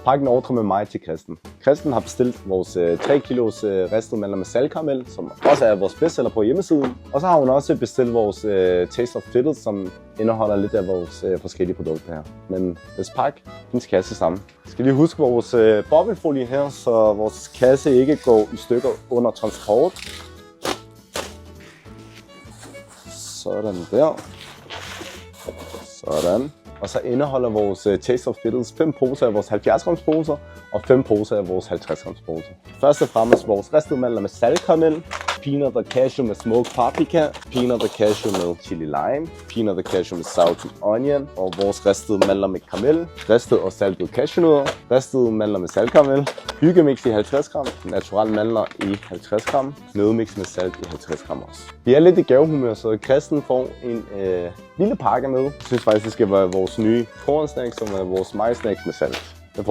Pakken ordrer med mig til Kristen. Kristen har bestilt vores 3 kilos ristede mandler med saltkaramel, som også er vores bestseller på hjemmesiden. Og så har hun også bestilt vores Taste of Fiddle, som indeholder lidt af vores forskellige produkter her. Men lad os pakke hendes kasse sammen. Skal lige huske vores bobbelfolie her, så vores kasse ikke går i stykker under transport. Sådan der. Sådan. Og så indeholder vores Taste of Fiddles 5 poser af vores 70 grams poser og 5 poser af vores 50 grams poser. Først og fremmest vores ristede mandler med saltkaramel, peanut og cashew med smoked paprika, peanut og cashew med chili lime, peanut og cashew med salted onion, og vores ristede mandler med karamel, ristet og saltet cashewnødder, ristede mandler med saltkaramel, hyggemix i 50 gram, natural mandler i 50 gram, nødmix med salt i 50 gram også. Vi er lidt i gavehumør, så Kristen får en lille pakke med. Jeg synes faktisk, det skal være vores nye kornsnacks, som er vores majsnacks med salt.